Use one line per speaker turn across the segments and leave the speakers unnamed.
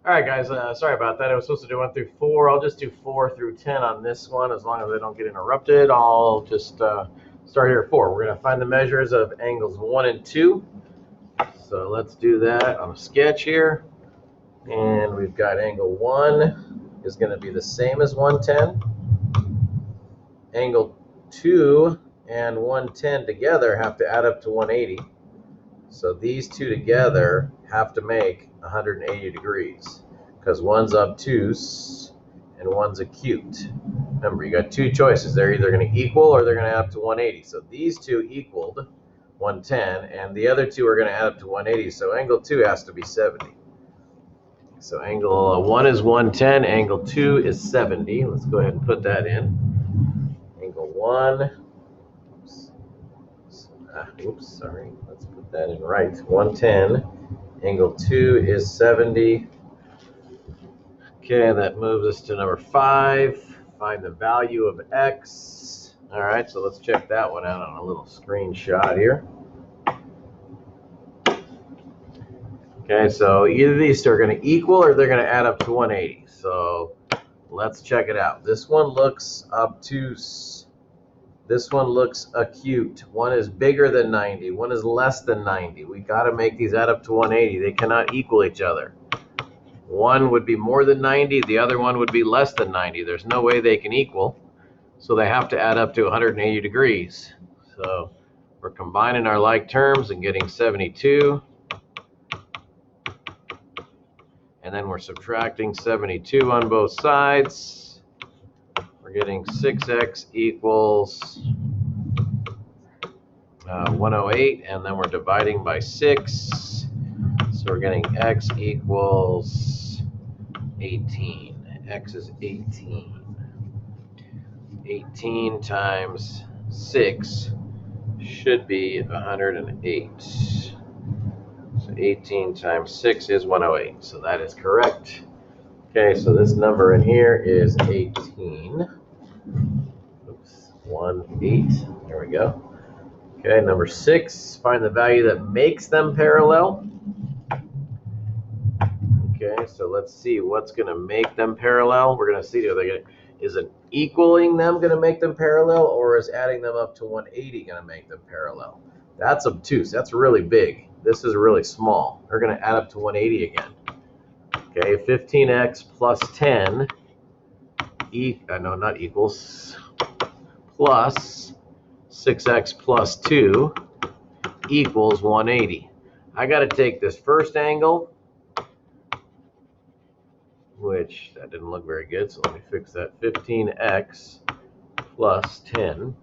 All right, guys, sorry about that. I was supposed to do 1 through 4. I'll just do 4 through 10 on this one as long as I don't get interrupted. I'll just start here at 4. We're going to find the measures of angles 1 and 2. So let's do that on a sketch here. And we've got angle 1 is going to be the same as 110. Angle 2 and 110 together have to add up to 180. So these two together have to make 180 degrees because one's obtuse and one's acute. Remember, you got two choices. They're either going to equal or they're going to add up to 180. So these two equaled 110, and the other two are going to add up to 180. So angle 2 has to be 70. So angle 1 is 110, angle 2 is 70. Let's go ahead and put that in. Angle 1, sorry. Let's put that in right. 110, angle 2 is 70. Okay, that moves us to number 5. Find the value of x. All right, so let's check that one out on a little screenshot here. Okay, so either of these two are going to equal or they're going to add up to 180. So let's check it out. This one looks obtuse. This one looks acute. One is bigger than 90. One is less than 90. We got to make these add up to 180. They cannot equal each other. One would be more than 90. The other one would be less than 90. There's no way they can equal. So they have to add up to 180 degrees. So we're combining our like terms and getting 72. And then we're subtracting 72 on both sides. We're getting 6x equals 108, and then we're dividing by 6. So we're getting x equals 18. X is 18. 18 times 6 should be 108. So 18 times 6 is 108. So that is correct. Okay, so this number in here is 18. Oops, 18. There we go. Okay, number 6, find the value that makes them parallel. Okay, so let's see what's going to make them parallel. We're going to see, is it equaling them going to make them parallel, or is adding them up to 180 going to make them parallel? That's obtuse. That's really big. This is really small. They're going to add up to 180 again. Okay, 15x plus 10, not equals, plus 6x plus 2 equals 180. I got to take this first angle, which that didn't look very good, so let me fix that. 15x plus 10.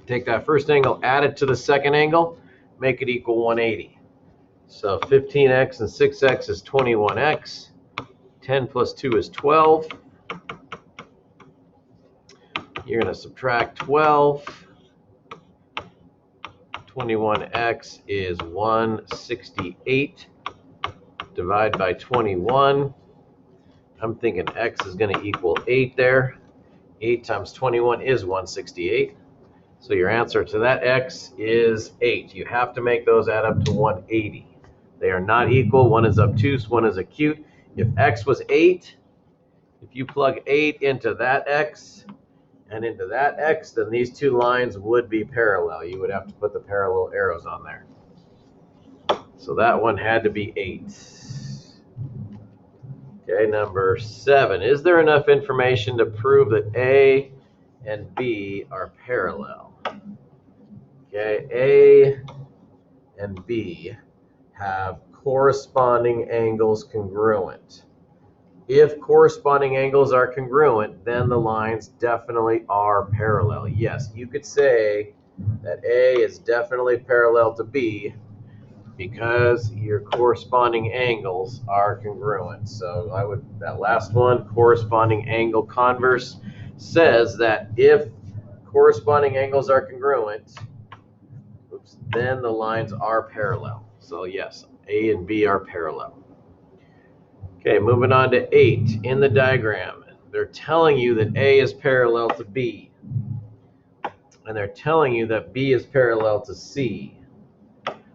Take that first angle, add it to the second angle, make it equal 180. So 15x and 6x is 21x. 10 plus 2 is 12. You're going to subtract 12. 21x is 168. Divide by 21. I'm thinking x is going to equal 8 there. 8 times 21 is 168. So your answer to that x is 8. You have to make those add up to 180. They are not equal. One is obtuse, one is acute. If x was 8, if you plug 8 into that x and into that x, then these two lines would be parallel. You would have to put the parallel arrows on there. So that one had to be 8. Okay, number 7. Is there enough information to prove that A and B are parallel? Okay, A and B have corresponding angles congruent. If corresponding angles are congruent, then the lines definitely are parallel. Yes, you could say that A is definitely parallel to B because your corresponding angles are congruent. So that last one, corresponding angle converse, says that if corresponding angles are congruent, then the lines are parallel. So yes, A and B are parallel. Okay, moving on to 8. In the diagram, they're telling you that A is parallel to B. And they're telling you that B is parallel to C.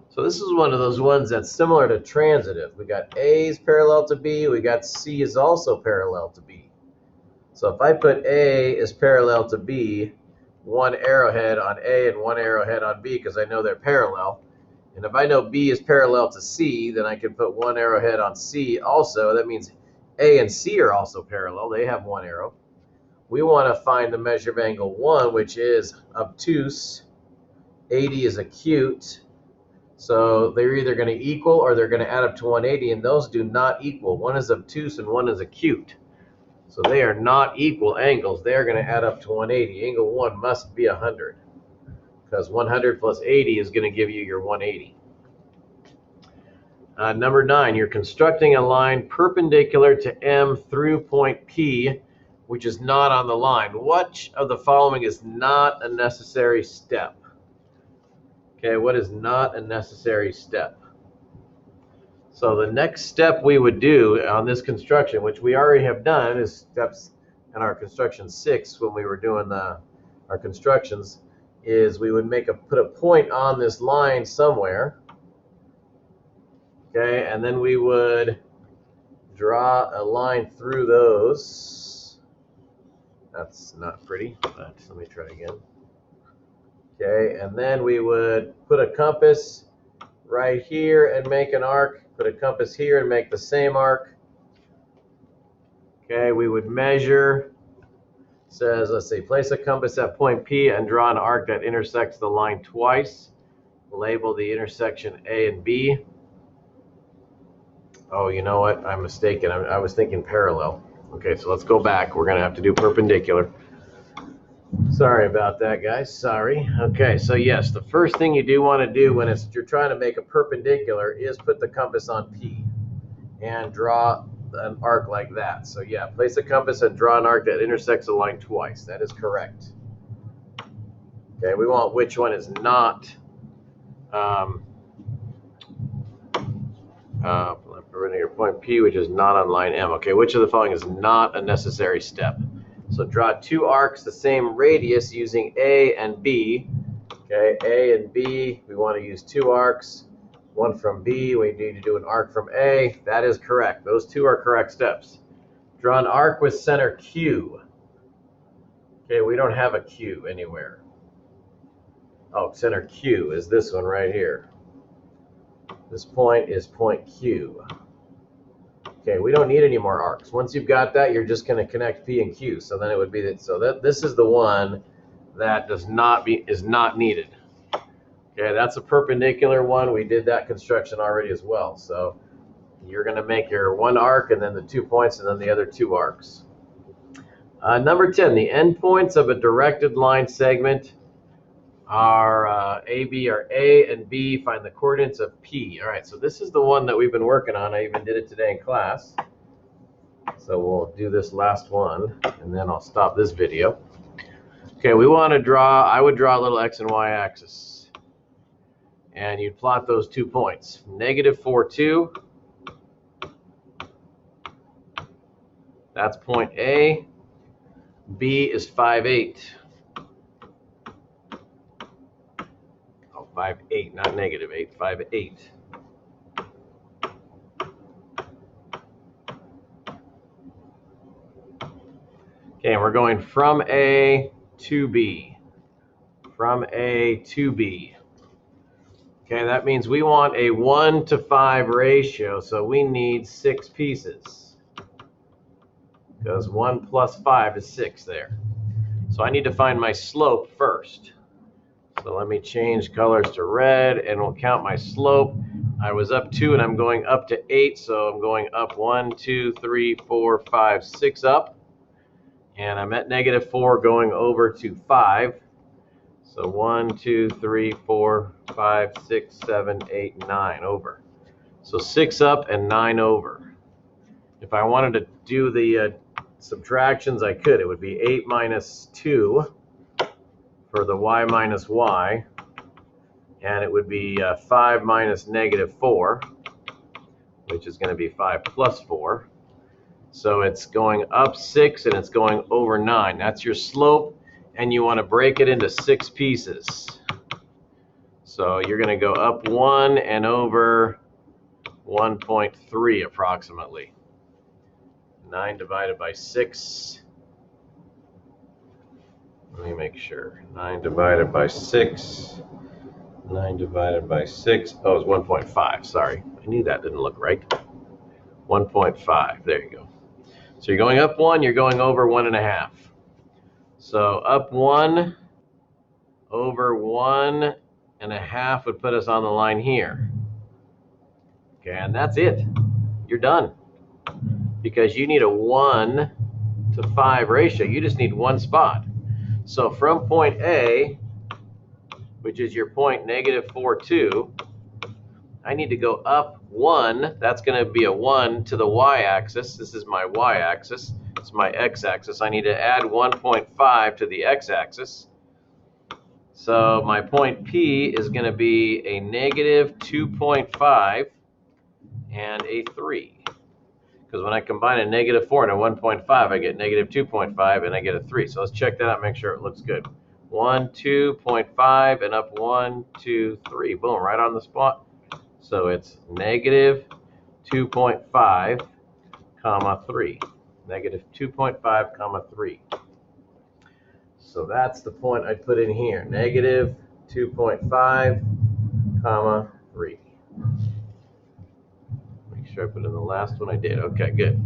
So this is one of those ones that's similar to transitive. We got A is parallel to B, we got C is also parallel to B. So if I put A is parallel to B, one arrowhead on A and one arrowhead on B because I know they're parallel. And if I know B is parallel to C, then I can put one arrowhead on C also. That means A and C are also parallel. They have one arrow. We want to find the measure of angle 1, which is obtuse. 80 is acute. So they're either going to equal or they're going to add up to 180, and those do not equal. One is obtuse and one is acute. So they are not equal angles. They are going to add up to 180. Angle 1 must be 100 because 100 plus 80 is going to give you your 180. Number 9, you're constructing a line perpendicular to M through point P, which is not on the line. Which of the following is not a necessary step? Okay, what is not a necessary step? So the next step we would do on this construction, which we already have done, is steps in our construction 6 when we were doing our constructions, is we would put a point on this line somewhere. Okay, and then we would draw a line through those. That's not pretty, but let me try again. Okay, and then we would put a compass right here and make an arc. Put a compass here and make the same arc. Okay, we would measure. It says, let's see, place a compass at point P and draw an arc that intersects the line twice. Label the intersection A and B. Oh, you know what? I'm mistaken. I was thinking parallel. Okay, so let's go back. We're going to have to do perpendicular. Sorry about that, guys. Sorry. Okay, so yes, the first thing you do want to do when you're trying to make a perpendicular is put the compass on P and draw an arc like that. So yeah, place a compass and draw an arc that intersects a line twice. That is correct. Okay, we want which one is not perpendicular point P, which is not on line M. Okay, which of the following is not a necessary step? So draw two arcs the same radius using A and B. Okay, A and B, we want to use two arcs. One from B, we need to do an arc from A. That is correct. Those two are correct steps. Draw an arc with center Q. Okay, we don't have a Q anywhere. Oh, center Q is this one right here. This point is point Q. Okay, we don't need any more arcs. Once you've got that, you're just going to connect P and Q. So then it would be that. So this is the one that is not needed. Okay, that's a perpendicular one. We did that construction already as well. So you're going to make your one arc and then the 2 points and then the other two arcs. Number 10, the endpoints of a directed line segment are AB are A and B. Find the coordinates of P. All right, so this is the one that we've been working on. I even did it today in class. So we'll do this last one, and then I'll stop this video. Okay, we want to draw, I would draw a little X and Y axis. And you'd plot those 2 points. -4, 2. That's point A. B is 5, 8. 5, 8, not -8, 5, 8. Okay, and we're going from A to B. From A to B. Okay, that means we want a 1 to 5 ratio, so we need 6 pieces. Because 1 plus 5 is 6 there. So I need to find my slope first. So let me change colors to red and we'll count my slope. I was up 2 and I'm going up to 8, so I'm going up 1, 2, 3, 4, 5, 6 up. And I'm at -4 going over to 5. So 1, 2, 3, 4, 5, 6, 7, 8, 9 over. So 6 up and 9 over. If I wanted to do the subtractions, I could. It would be 8 minus 2. For the y minus y, and it would be 5 minus -4, which is going to be 5 plus 4. So it's going up 6 and it's going over 9. That's your slope, and you want to break it into 6 pieces. So you're going to go up 1 and over 1.3 approximately. 9 divided by 6. Let me make sure. 9 divided by 6. 9 divided by 6. Oh, it's 1.5. Sorry. I knew that didn't look right. 1.5. There you go. So you're going up 1, you're going over 1.5. So up 1 over 1.5 would put us on the line here. Okay, and that's it. You're done. Because you need a 1 to 5 ratio. You just need one spot. So from point A, which is your point -4, 2, I need to go up 1. That's going to be a 1 to the y-axis. This is my y-axis. It's my x-axis. I need to add 1.5 to the x-axis. So my point P is going to be a -2.5 and a 3. Because when I combine a -4 and a 1.5, I get -2.5 and I get a 3. So let's check that out, make sure it looks good. 1, 2.5, and up 1, 2, 3. Boom, right on the spot. So it's -2.5, comma 3. -2.5, comma 3. So that's the point I put in here. -2.5, comma 3. Make sure I put in the last one I did. Okay, good.